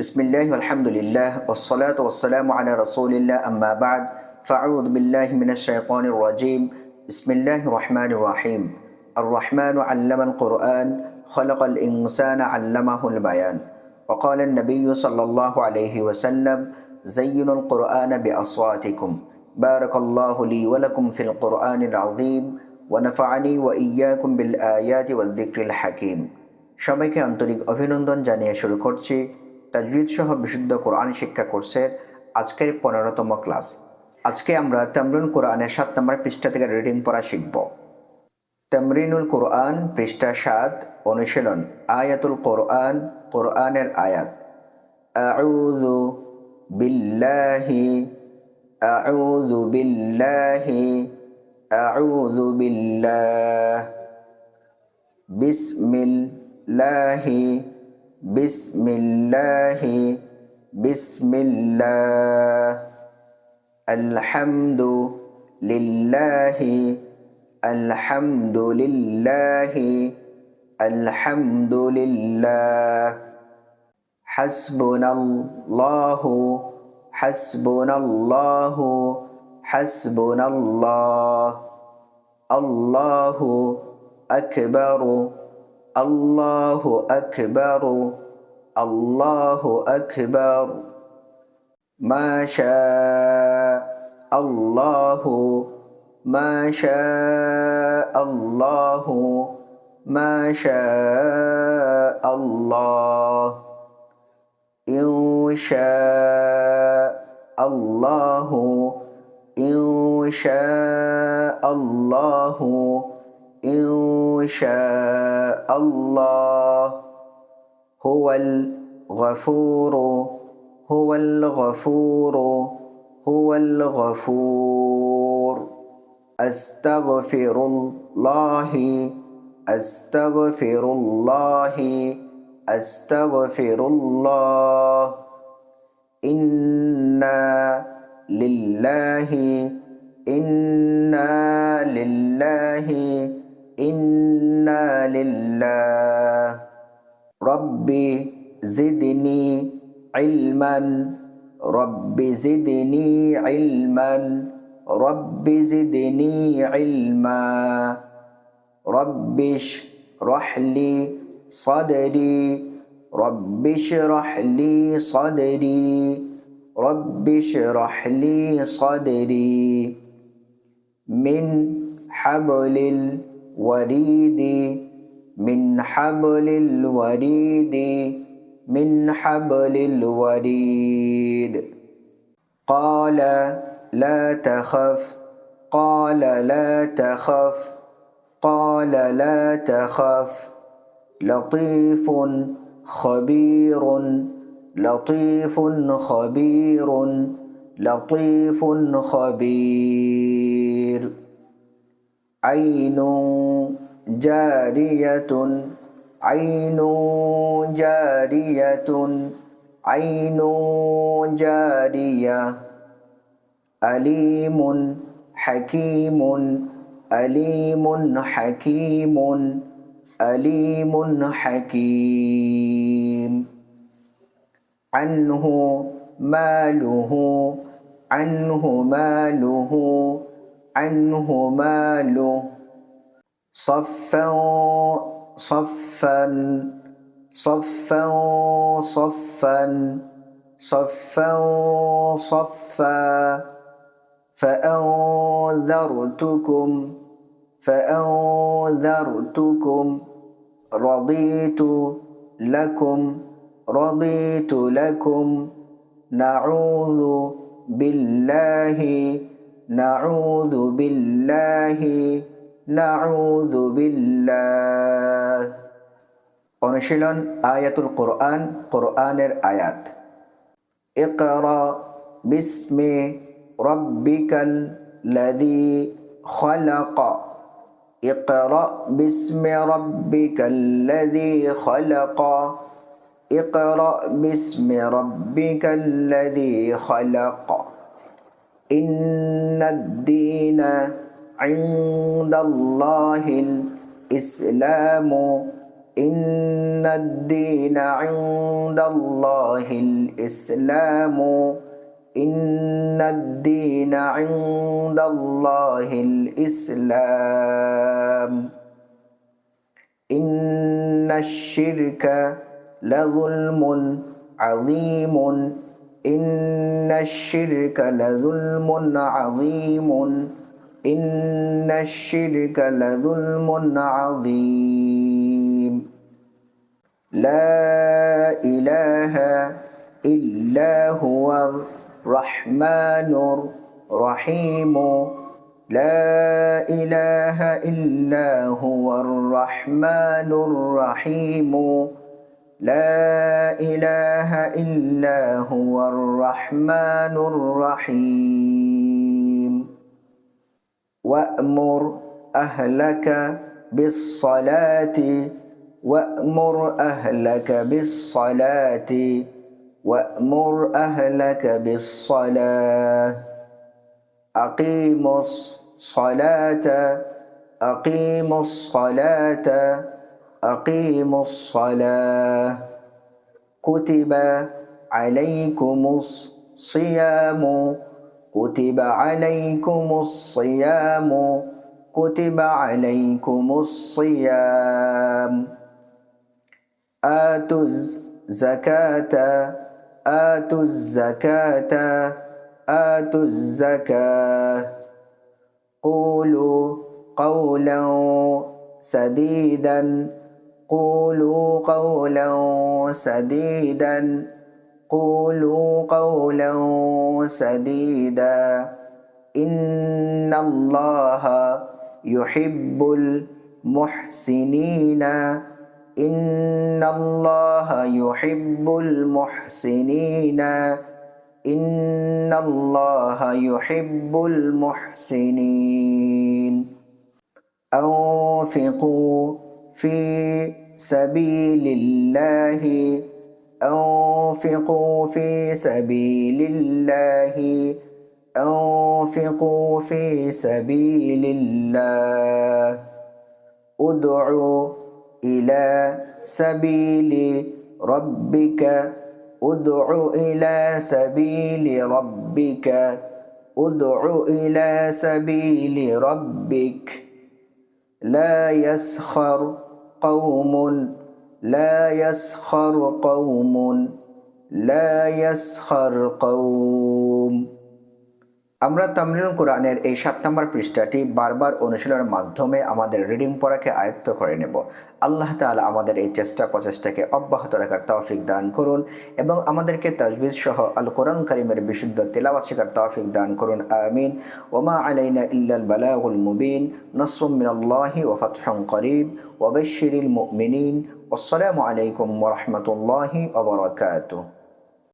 বিসমিল্লাহি আলহামদুলিল্লাহ ওয়াসসালাতু ওয়াসসালামু আলা রাসূলিল্লাহ আম্মা বা'দ ফাআউযু বিল্লাহি মিনাশ শাইতানির রাজীম বিসমিল্লাহির রহমানির রহিম আর রহমানু আল্লামাল কুরআন খালাকাল ইনসানা আল্লামাহুল বায়ান وقال النبي صلى الله عليه وسلم زينوا القرآن بأصواتكم بارك الله لي ولكم في القرآن العظيم ونفعني وإياكم بالآيات والذكر الحكيم সবাইকে আন্তরিক অভিনন্দন জানিয়ে শুরু করছি তাজবিদ সহ বিশুদ্ধ কোরআন শিক্ষা কোর্সের আজকের 15তম ক্লাস। আজকে আমরা তামরিন কোরআনের 7 নম্বর পৃষ্ঠা থেকে রিডিং পড়া শিখব। তামরিনুল কোরআন পৃষ্ঠা 7, অনুশীলন আয়াতুল কোরআন, কোরআনের আয়াত। আউযু বিল্লাহি আউযু বিল্লাহি আউযু বিল্লাহ বিসমিল্লাহি বিসমিল্লাহি বিসমিল্লাহ আলহামদুলিল্লাহি আলহামদুলিল্লাহি আলহামদুলিল্লাহ হাসবুনাল্লাহু হাসবুনাল্লাহু হাসবুনাল্লাহ আল্লাহু আকবারু আল্লাহু আকবারু আল্লাহু আকবার মাশা আল্লাহু মাশা আল্লাহু মাশা আল্লাহ ইনশা আল্লাহু ইনশা আল্লাহু ইনশা আল্লাহ হুয়াল গফুরু হুয়াল গফুরু হুয়াল গফুর আস্তাগফিরুল্লাহি আস্তাগফিরুল্লাহি আস্তাগফিরুল্লাহ ইন্না লিল্লাহি ইন্না লিল্লাহি ইন্না লিল্লাহ রব্বি জিদনি ইলমান রব্বি জিদনি ইলমান রব্বি জিদনি ইলমা রব্বিশ রহলি صدري رب اشرح لي صدري رب اشرح لي صدري من حبل الوريد من حبل الوريد من حبل الوريد قال لا تخف قال لا تخف قال لا تخف لطيف خبير لطيف خبير لطيف خبير عين جارية عين جارية عين جارية أليم حكيم أليم حكيم أليم حكيم عنه ماله عنه ماله عنه ماله صفا صفا صفا صفا صفا صفا فأنذرتكم فأنذرتكم رضيت لكم رضيت لكم نعوذ بالله نعوذ بالله نعوذ بالله অনুশীলন আয়াতুল কোরআন, কোরআনের আয়াত। ইকরা বিসমি রাব্বিকাল লাযী খালাক اقرأ باسم ربك الذي خلق اقرأ باسم ربك الذي خلق إن الدين عند الله الإسلام إن الدين عند الله الإسلام إن الدين عند الله الإسلام إن الشرك لظلم عظيم إن الشرك لظلم عظيم إن الشرك لظلم عظيم لا إله إلا هو الرحمن الرحيم لا إله إلا هو الرحمن الرحيم لا إله إلا هو الرحمن الرحيم وأمر أهلك بالصلاة وأمر أهلك بالصلاة وأمر أهلك بالصلاة أقيموا الصلاة أقيموا الصلاة أقيموا الصلاة كتب عليكم الصيام كتب عليكم الصيام كتب عليكم الصيام آتوا الزكاة آتوا الزكاة آتوا الزكاة قولوا قولا سديدا قولوا قولا سديدا قولوا قولا سديدا إن الله يحب المحسنين إن الله يحب المحسنين إن الله يحب المحسنين أنفقوا في سبيل الله أنفقوا في سبيل الله أنفقوا في سبيل الله ادعوا إلى سبيل ربك ادع إلى سبيل ربك ادع إلى سبيل ربك لا يسخر قوم لا يسخر قوم لا يسخر قوم আমরা তামরিনুল কোরআনের এই 7 নম্বর পৃষ্ঠাটি বারবার অনুশীলনের মাধ্যমে আমাদের রিডিং পড়াকে আয়ত্ত করে নেব। আল্লাহ তাআলা আমাদের এই চেষ্টা প্রচেষ্টাকে অব্যাহত রাখার তৌফিক দান করুন এবং আমাদেরকে তাজবিদ সহ আল কোরআন কারীমের বিশুদ্ধ তিলাওয়াত শেখার তৌফিক দান করুন, আমিন। ওমা আলাইনা ইল্লাল বালাগুল মুবিন। নাসরুম মিনাল্লাহি ওয়া ফাতহুন করিব ওয়া বাশশিরিল মুমিনিন। আসসালামু আলাইকুম ওয়া রাহমাতুল্লাহি ওয়া বারাকাতুহু।